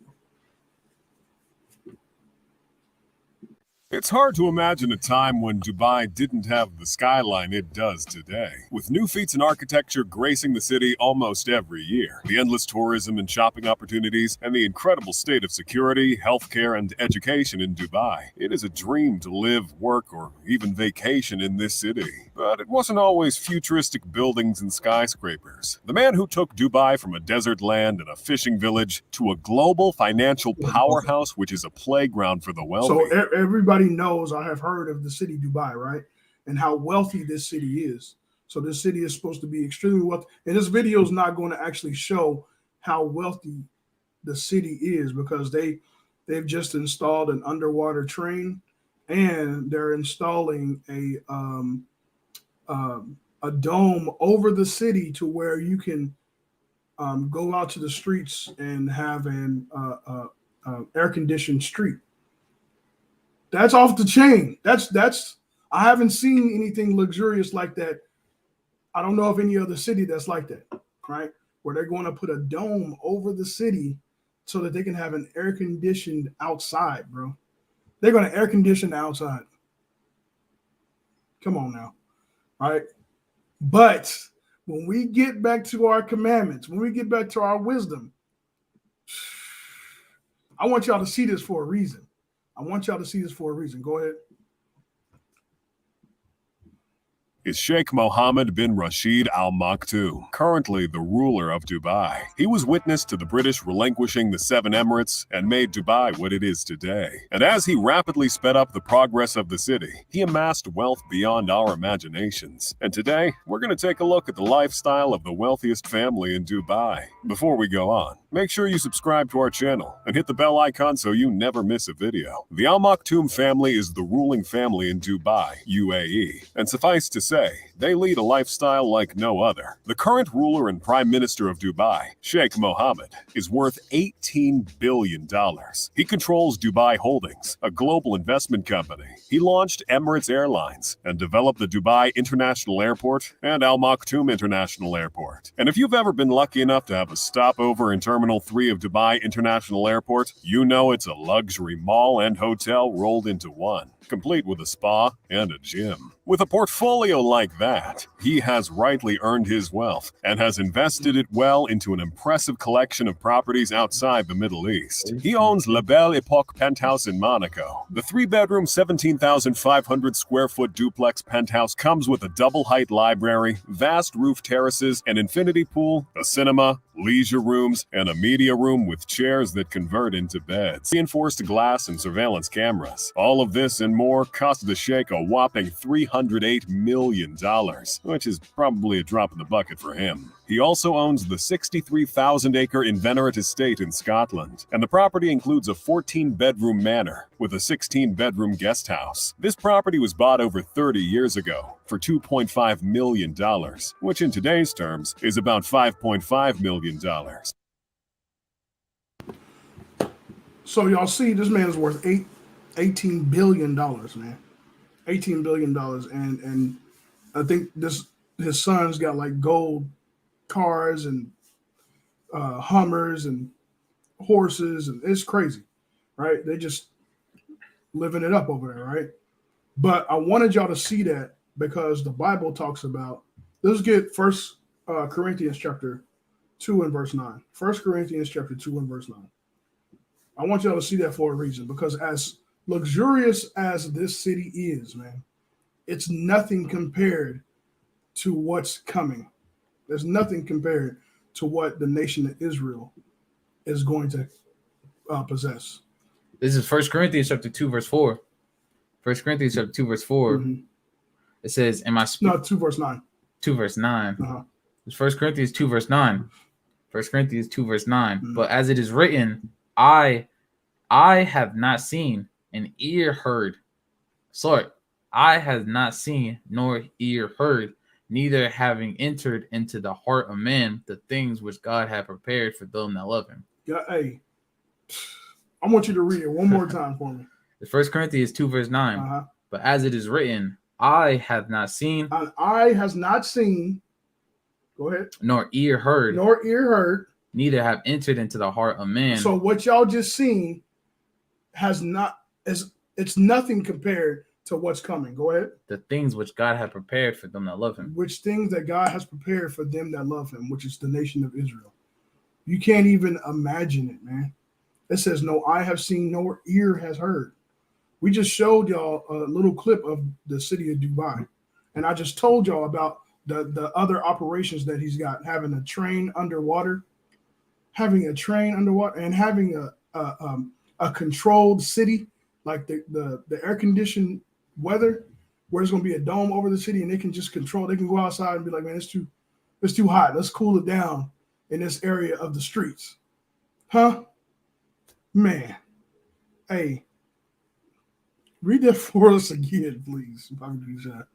It's hard to imagine a time when Dubai didn't have the skyline it does today. With new feats in architecture gracing the city almost every year, the endless tourism and shopping opportunities, and the incredible state of security, healthcare, and education in Dubai, it is a dream to live, work, or even vacation in this city. But it wasn't always futuristic buildings and skyscrapers. The man who took Dubai from a desert land and a fishing village to a global financial powerhouse, which is a playground for the wealthy. So everybody knows, I have heard of the city Dubai, right? And how wealthy this city is. So this city is supposed to be extremely wealthy. And this video is not going to actually show how wealthy the city is because they've just installed an underwater train and they're installing a dome over the city to where you can go out to the streets and have an air-conditioned street. That's off the chain. That's I haven't seen anything luxurious like that. I don't know of any other city that's like that, right? Where they're going to put a dome over the city so that they can have an air conditioned outside, bro. They're going to air condition the outside. Come on now, right? But when we get back to our commandments, when we get back to our wisdom, I want y'all to see this for a reason. Go ahead. Is Sheikh Mohammed bin Rashid Al Maktoum, currently the ruler of Dubai. He was witness to the British relinquishing the Seven Emirates and made Dubai what it is today. And as he rapidly sped up the progress of the city, he amassed wealth beyond our imaginations. And today, we're going to take a look at the lifestyle of the wealthiest family in Dubai. Before we go on, make sure you subscribe to our channel and hit the bell icon so you never miss a video. The Al Maktoum family is the ruling family in Dubai, UAE. And suffice to say, say they lead a lifestyle like no other. The current ruler and prime minister of Dubai, Sheikh Mohammed, is worth $18 billion. He controls Dubai Holdings, a global investment company. He launched Emirates Airlines and developed the Dubai International Airport and Al Maktoum International Airport. And if you've ever been lucky enough to have a stopover in Terminal 3 of Dubai International Airport, you know it's a luxury mall and hotel rolled into one, complete with a spa and a gym. With a portfolio like that, he has rightly earned his wealth and has invested it well into an impressive collection of properties outside the Middle East. He owns La Belle Epoque penthouse in Monaco. The 3-bedroom, 17,500 square foot duplex penthouse comes with a double-height library, vast roof terraces, an infinity pool, a cinema, leisure rooms, and a media room with chairs that convert into beds, reinforced glass and surveillance cameras. All of this and more cost the Sheikh a whopping $308 million, which is probably a drop in the bucket for him. He also owns the 63,000-acre Inveterate estate in Scotland, and the property includes a 14-bedroom manor with a 16-bedroom guest house. This property was bought over 30 years ago for $2.5 million, which in today's terms is about $5.5 million. So y'all see, this man's worth $18 billion, man. $18 billion, and I think his son's got like gold cars and Hummers and horses, and it's crazy, right? They just living it up over there, right? But I wanted y'all to see that because the Bible talks about. Let's get First Corinthians chapter 2 and verse 9. 1 Corinthians chapter 2 and verse 9. I want y'all to see that for a reason, because as luxurious as this city is, man, it's nothing compared to what's coming. There's nothing compared to what the nation of Israel is going to possess. This is 1 Corinthians chapter 2, verse 4. 1 Corinthians chapter 2, verse 4. Mm-hmm. It says, No, 2 verse 9. 2 verse 9. Uh-huh. It's 1 Corinthians 2, verse 9. 1 Corinthians 2, verse 9. Mm-hmm. But as it is written, I have not seen, an ear heard. Sorry, I have not seen nor ear heard, neither having entered into the heart of man the things which God had prepared for them that love him. Yeah, hey, I want you to read it one more time for me. It's 1 Corinthians 2, verse 9. Uh-huh. But as it is written, I have not seen, And eye has not seen, go ahead, nor ear heard, nor ear heard. neither have entered into the heart of man. So what y'all just seen it's nothing compared to what's coming. Go ahead. The things which God had prepared for them that love him. Which things that God has prepared for them that love him, which is the nation of Israel. You can't even imagine it, man. It says, no eye have seen, nor ear has heard. We just showed y'all a little clip of the city of Dubai. And I just told y'all about the other operations that he's got, having a train underwater, and having a controlled city, like the air-conditioned weather, where there's going to be a dome over the city and they can just control. They can go outside and be like, man, it's too hot. Let's cool it down in this area of the streets. Huh? Man. Hey, read that for us again, please. If I can do that.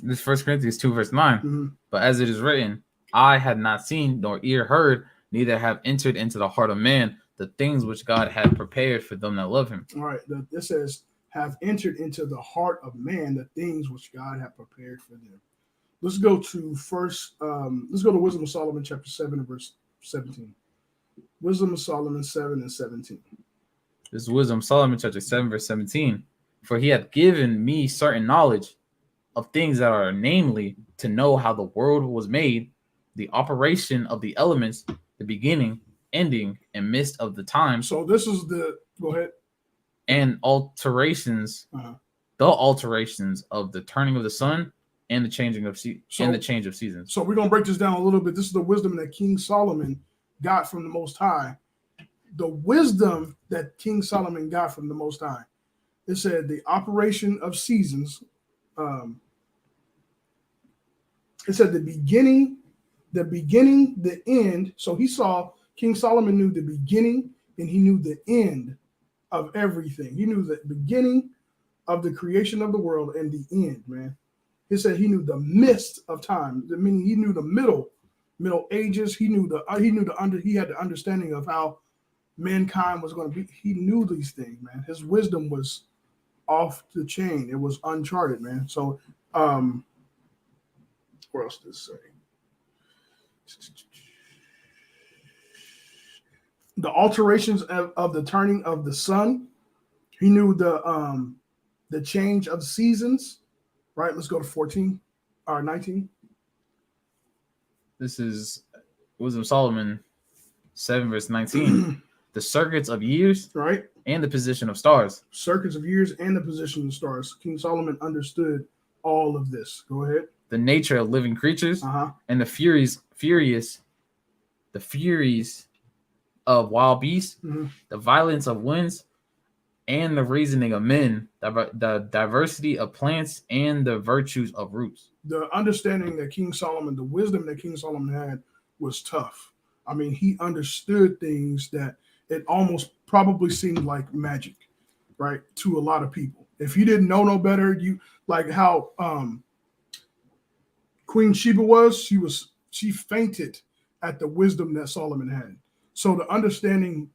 This is 1 Corinthians 2, verse 9. Mm-hmm. But as it is written, I had not seen nor ear heard, neither have entered into the heart of man the things which God had prepared for them that love him. All right. This says, have entered into the heart of man the things which God had prepared for them. Let's go to Wisdom of Solomon chapter 7 and verse 17. Wisdom of Solomon 7 and 17. This is Wisdom of Solomon chapter 7, verse 17. For he hath given me certain knowledge of things that are, namely, to know how the world was made, the operation of the elements, the beginning, ending, and midst of the times. So this is go ahead. And alterations, the alterations of the turning of the sun and the changing of and the change of seasons. So we're gonna break this down a little bit. This is the wisdom that King Solomon got from the Most High. The wisdom that King Solomon got from the Most High. It said the operation of seasons. It said the beginning, the end. So King Solomon knew the beginning and he knew the end of everything. He knew the beginning of the creation of the world and the end, man. He said he knew the midst of time, meaning he knew the middle ages. He had the understanding of how mankind was going to be. He knew these things, man. His wisdom was off the chain. It was uncharted, man. So, what else does it say? The alterations of the turning of the sun. He knew the change of seasons. Right. Let's go to 14 or 19. This is Wisdom of Solomon 7 verse 19. The circuits of years, right, and the position of stars. Circuits of years and the position of stars. King Solomon understood all of this. Go ahead. The nature of living creatures, and the furies of wild beasts, the violence of winds, and the reasoning of men, the diversity of plants, and the virtues of roots. The understanding that King Solomon, the wisdom that King Solomon had was tough. I mean, he understood things that it almost probably seemed like magic, right, to a lot of people. If you didn't know no better, you like how Queen Sheba was, she fainted at the wisdom that Solomon had. So the understanding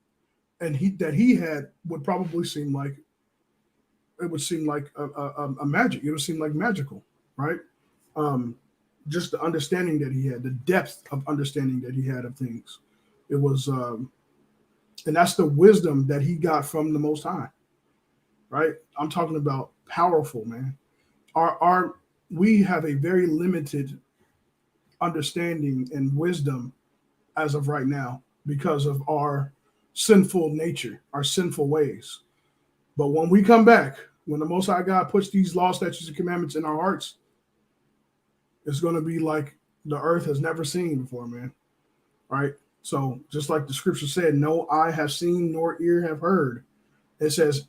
that he had would probably seem like a magic. It would seem like magical, right? Just the understanding that he had, the depth of understanding that he had of things. It was, and that's the wisdom that he got from the Most High, right? I'm talking about powerful, man. We have a very limited understanding and wisdom as of right now because of our sinful nature, our sinful ways. But when we come back, when the Most High God puts these laws, statutes, and commandments in our hearts, it's going to be like the earth has never seen before, man. Right? So just like the scripture said, no eye have seen nor ear have heard. It says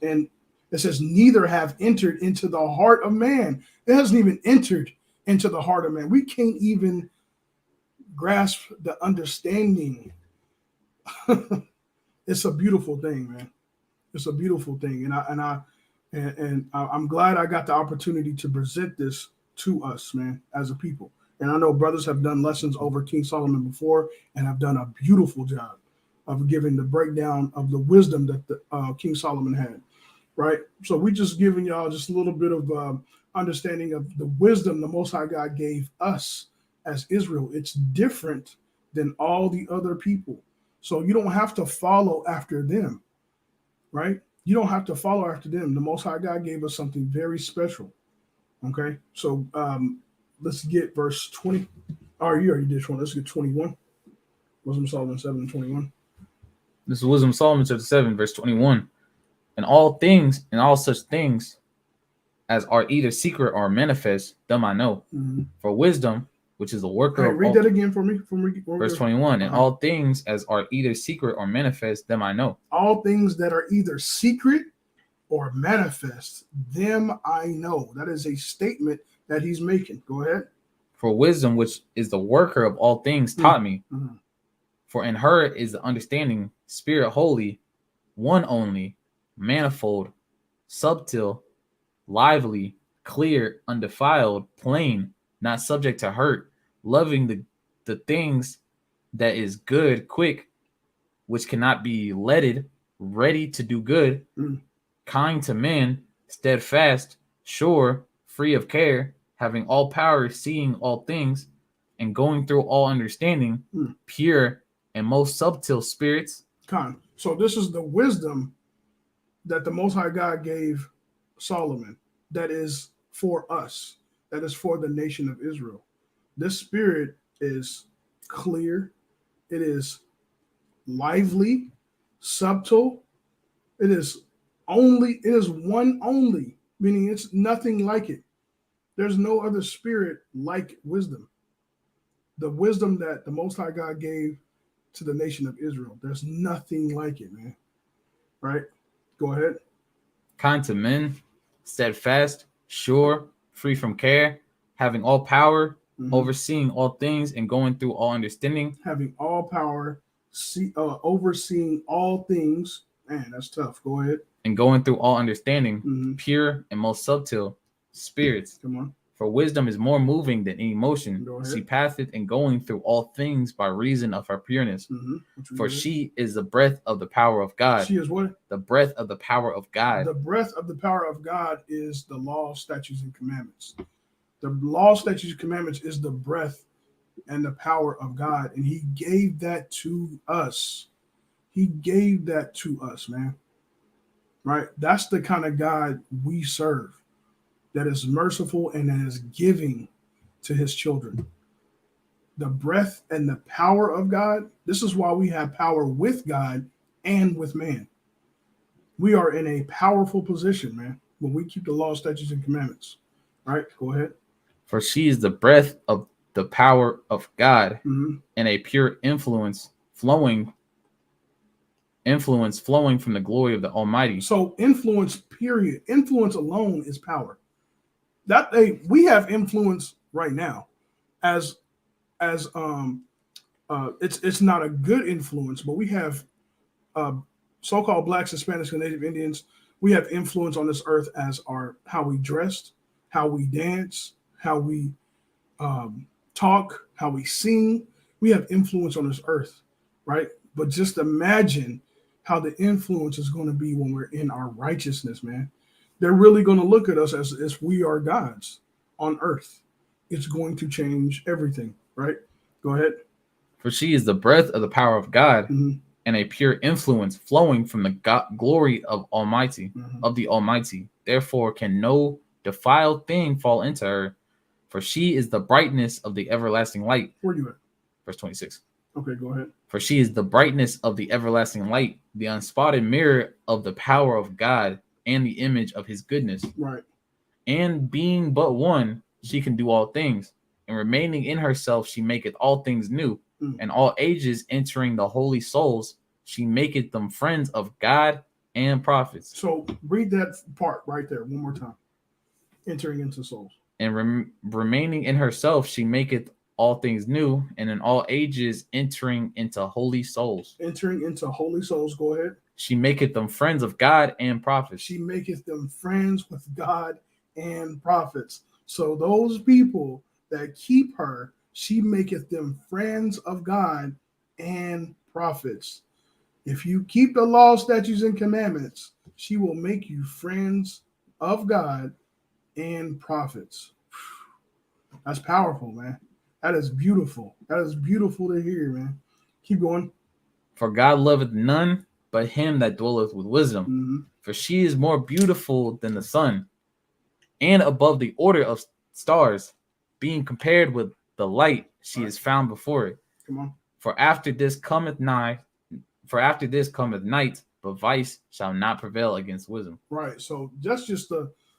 neither have entered into the heart of man. It hasn't even entered into the heart of man. We can't even grasp the understanding. It's a beautiful thing, man. It's a beautiful thing. And I'm glad I got the opportunity to present this to us, man, as a people. And I know brothers have done lessons over King Solomon before and have done a beautiful job of giving the breakdown of the wisdom that the King Solomon had, right? So we just giving y'all just a little bit of understanding of the wisdom the Most High God gave us as Israel. It's different than all the other people. So you don't have to follow after them, right? You don't have to follow after them. The Most High God gave us something very special. Okay, so let's get verse 20. Oh, you already did 20. Let's get 21. Wisdom of Solomon 7 and 21. This is Wisdom of Solomon chapter 7, verse 21. And all things and all such things as are either secret or manifest, them I know. For wisdom, which is the worker of read that again for me. Verse 21. And all things as are either secret or manifest, them I know. All things that are either secret or manifest, them I know. That is a statement that he's making. Go ahead. For wisdom, which is the worker of all things, taught me. For in her is the understanding, spirit holy, one only, manifold, subtle, lively, clear, undefiled, plain, not subject to hurt, loving the things that is good, quick, which cannot be letted, ready to do good, kind to men, steadfast, sure, free of care, having all power, seeing all things, and going through all understanding, pure and most subtle spirits. So this is the wisdom that the Most High God gave Solomon. That is for us. That is for the nation of Israel. This spirit is clear. It is lively, subtle. It is one only, meaning it's nothing like it. There's no other spirit like wisdom. The wisdom that the Most High God gave to the nation of Israel. There's nothing like it, man. Right? Go ahead. Kind to men, steadfast, sure, free from care, having all power, overseeing all things, and going through all understanding. Having all power, overseeing all things. Man, that's tough. Go ahead. and going through all understanding, Mhm. pure and most subtle spirits. Come on. For wisdom is more moving than any motion. Go ahead. She passeth in going through all things by reason of her pureness. For she is the breath of the power of God. She is what? The breath of the power of God. The breath of the power of God is the law, statutes, and commandments. The law, statutes, and commandments is the breath and the power of God. And he gave that to us. He gave that to us, man. Right? That's the kind of God we serve, that is merciful and that is giving to his children. The breath and the power of God. This is why we have power with God and with man. We are in a powerful position, man, when we keep the law, statutes, and commandments. All right, go ahead. For she is the breath of the power of God Mhm. and a pure influence flowing from the glory of the Almighty. So influence, period. Influence alone is power. That we have influence right now, as it's not a good influence, but we have so-called Blacks, Hispanics, and Native Indians. We have influence on this earth as how we dressed, how we dance, how we talk, how we sing. We have influence on this earth, right? But just imagine how the influence is going to be when we're in our righteousness, man. They're really going to look at us as if we are gods on earth. It's going to change everything, right? Go ahead. For she is the breath of the power of God Mhm. and a pure influence flowing from the glory of Almighty, Mhm. of the Almighty. Therefore can no defiled thing fall into her, for she is the brightness of the everlasting light. Where you at? Verse 26. Okay, go ahead. For she is the brightness of the everlasting light, the unspotted mirror of the power of God and the image of his goodness. Right. And being but one, she can do all things. And remaining in herself, she maketh all things new. Mm. And all ages entering the holy souls, she maketh them friends of God and prophets. So read that part right there one more time. Entering into souls. And remaining in herself, she maketh all things new, and in all ages entering into holy souls. Entering into holy souls. Go ahead. She maketh them friends of God and prophets. She maketh them friends with God and prophets. So those people that keep her, she maketh them friends of God and prophets. If you keep the law, statutes, and commandments, she will make you friends of God and prophets. That's powerful, man. That is beautiful. That is beautiful to hear, man. Keep going. For God loveth none but him that dwelleth with wisdom. Mm-hmm. For she is more beautiful than the sun, and above the order of stars, being compared with the light, she is found before it. Come on. For after this cometh night, but vice shall not prevail against wisdom. Right. So that's just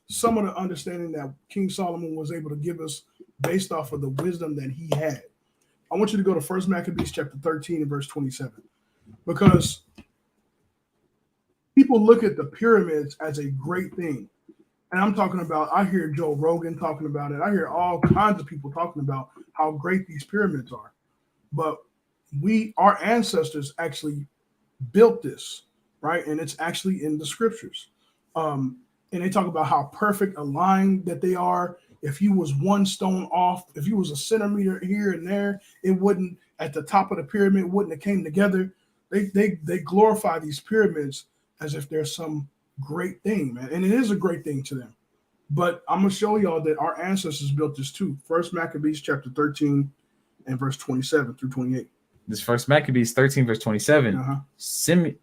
some of the understanding that King Solomon was able to give us based off of the wisdom that he had. I want you to go to 1 Maccabees chapter 13 and verse 27. Because people look at the pyramids as a great thing. And I'm talking about, I hear Joe Rogan talking about it. I hear all kinds of people talking about how great these pyramids are. But our ancestors actually built this, right? And it's actually in the scriptures. And they talk about how perfect a line that they are. If you was one stone off, if you was a centimeter here and there, it wouldn't, at the top of the pyramid, wouldn't have came together. They glorify these pyramids as if they're some great thing, man. And it is a great thing to them. But I'm going to show y'all that our ancestors built this too. 1 Maccabees chapter 13 and verse 27 through 28. This First Maccabees 13 verse 27. Uh-huh.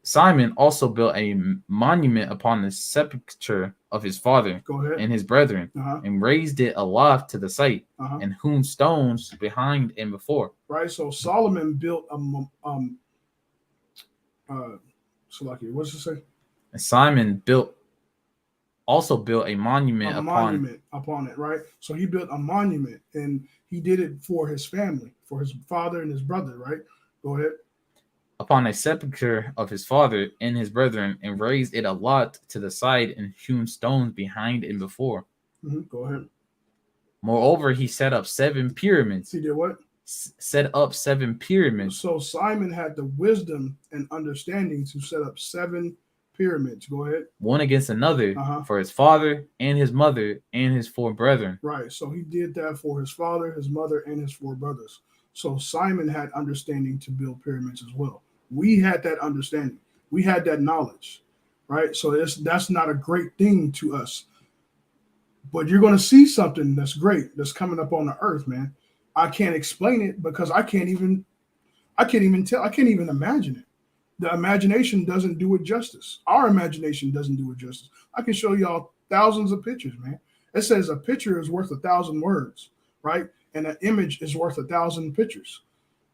Simon also built a monument upon the sepulchre of his father Go ahead. and his brethren, Uh-huh. and raised it aloft to the sight, Uh-huh. and hewn stones behind and before. Right. So Solomon built Salaki, what does it say? And Simon also built a monument upon it, right? So he built a monument, and he did it for his family, for his father and his brother, right? Go ahead. Upon a sepulchre of his father and his brethren, and raised it aloft to the side, and hewn stones behind and before. Mm-hmm. Go ahead. Moreover, he set up 7 pyramids. He did what? Set up 7 pyramids. So Simon had the wisdom and understanding to set up 7 pyramids. Go ahead. one against another, Uh-huh. for his father and his mother and his 4 brethren. Right. So he did that for his father, his mother, and his 4 brothers. So Simon had understanding to build pyramids as well. We had that understanding. We had that knowledge, right? So that's not a great thing to us. But you're going to see something that's great that's coming up on the earth, man. I can't explain it because I can't even tell. I can't even imagine it. The imagination doesn't do it justice. Our imagination doesn't do it justice. I can show y'all thousands of pictures, man. It says a picture is worth 1,000 words, right? And an image is worth 1,000 pictures.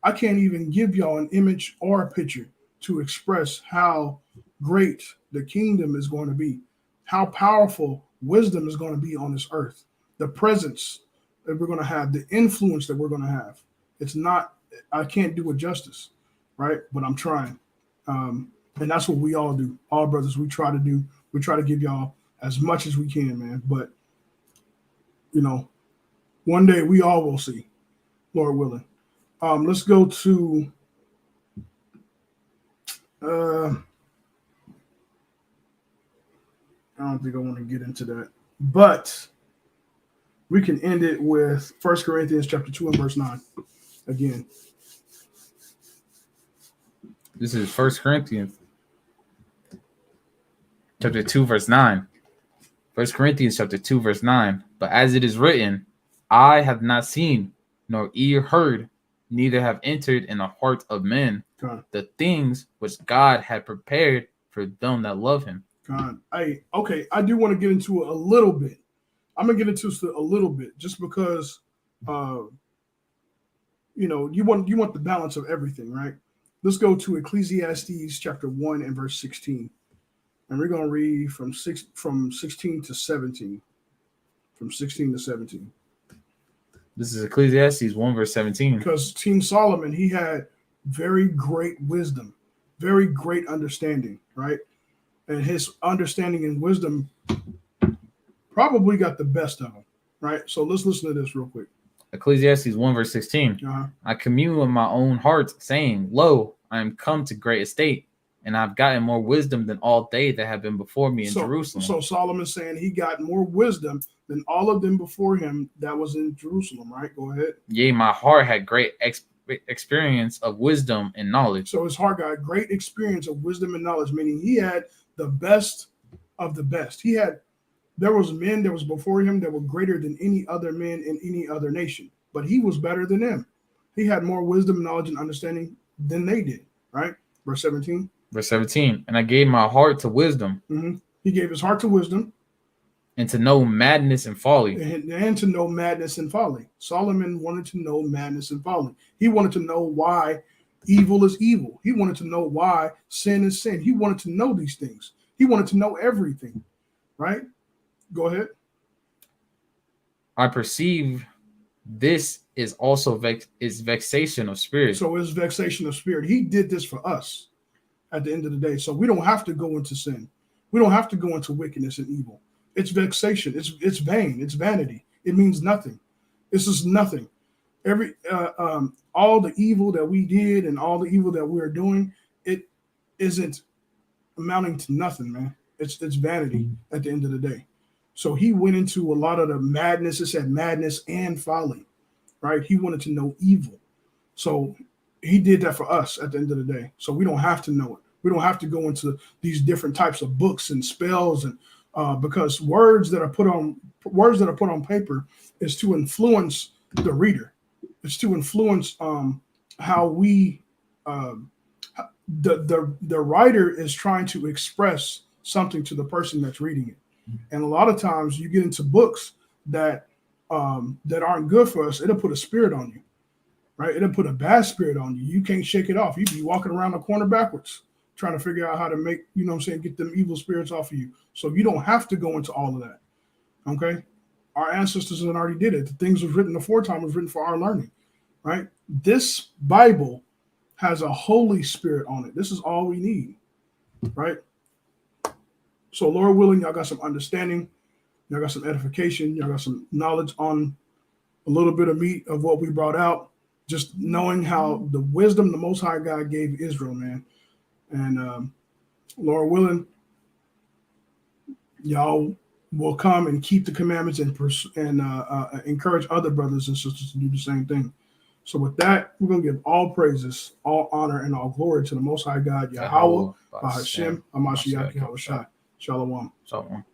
I can't even give y'all an image or a picture to express how great the kingdom is going to be, how powerful wisdom is going to be on this earth, the presence that we're going to have, the influence that we're going to have. It's not, I can't do it justice, right? But I'm trying. And that's what we all do. All brothers, we try to give y'all as much as we can, man. But, one day we all will see, Lord willing. Let's go to I don't think I want to get into that, but we can end it with 1 Corinthians chapter 2 and verse 9 again. This is 1 Corinthians chapter 2, verse 9. 1 Corinthians chapter 2, verse 9. But as it is written, I have not seen, nor ear heard, neither have entered in the heart of men the things which God had prepared for them that love him. I do want to get into it a little bit. I'm going to get into it a little bit just because, you want the balance of everything, right? Let's go to Ecclesiastes chapter 1 and verse 16. And we're going to read from 16 to 17. From 16 to 17. This is Ecclesiastes 1 verse 17. Because King Solomon, he had very great wisdom, very great understanding, right? And his understanding and wisdom probably got the best of him, right? So let's listen to this real quick. Ecclesiastes 1 verse 16. I commune with my own heart, saying, Lo, I am come to great estate, and I've gotten more wisdom than all they that have been before me in Jerusalem. So Solomon's saying he got more wisdom than all of them before him that was in Jerusalem, right? Go ahead. Yea, my heart had great experience of wisdom and knowledge. So his heart got great experience of wisdom and knowledge, meaning he had the best of the best. There was men that was before him that were greater than any other men in any other nation, but he was better than them. He had more wisdom, knowledge, and understanding than they did, right? Verse 17. Verse 17, and I gave my heart to wisdom. Mm-hmm. He gave his heart to wisdom. And to know madness and folly. And to know madness and folly. Solomon wanted to know madness and folly. He wanted to know why evil is evil. He wanted to know why sin is sin. He wanted to know these things. He wanted to know everything, right? Go ahead. I perceive this is also vexation of spirit. So it's vexation of spirit. He did this for us at the end of the day. So we don't have to go into sin. We don't have to go into wickedness and evil. It's vexation. It's vain. It's vanity. It means nothing. This is nothing. All the evil that we did and all the evil that we are doing, it isn't amounting to nothing, man. It's vanity at the end of the day. So he went into a lot of the madness. It said madness and folly, right? He wanted to know evil. So he did that for us at the end of the day. So we don't have to know it. We don't have to go into these different types of books and spells and because words that are put on paper is to influence the reader. It's to influence how we the writer is trying to express something to the person that's reading it. And a lot of times you get into books that aren't good for us. It'll put a spirit on you, right? It'll put a bad spirit on you. You can't shake it off. You be walking around the corner backwards, trying to figure out how to make, get them evil spirits off of you. So you don't have to go into all of that. Okay. Our ancestors had already did it. The things was written aforetime was written for our learning, right? This Bible has a Holy Spirit on it. This is all we need, right? So Lord willing, y'all got some understanding. Y'all got some edification. Y'all got some knowledge on a little bit of meat of what we brought out. Just knowing how the wisdom the Most High God gave Israel, man. And Lord willing, y'all will come and keep the commandments and encourage other brothers and sisters to do the same thing. So with that, we're going to give all praises, all honor, and all glory to the Most High God, Yahweh, Bahashem, Hamashiach, Yahushua. Shalom. Shalom.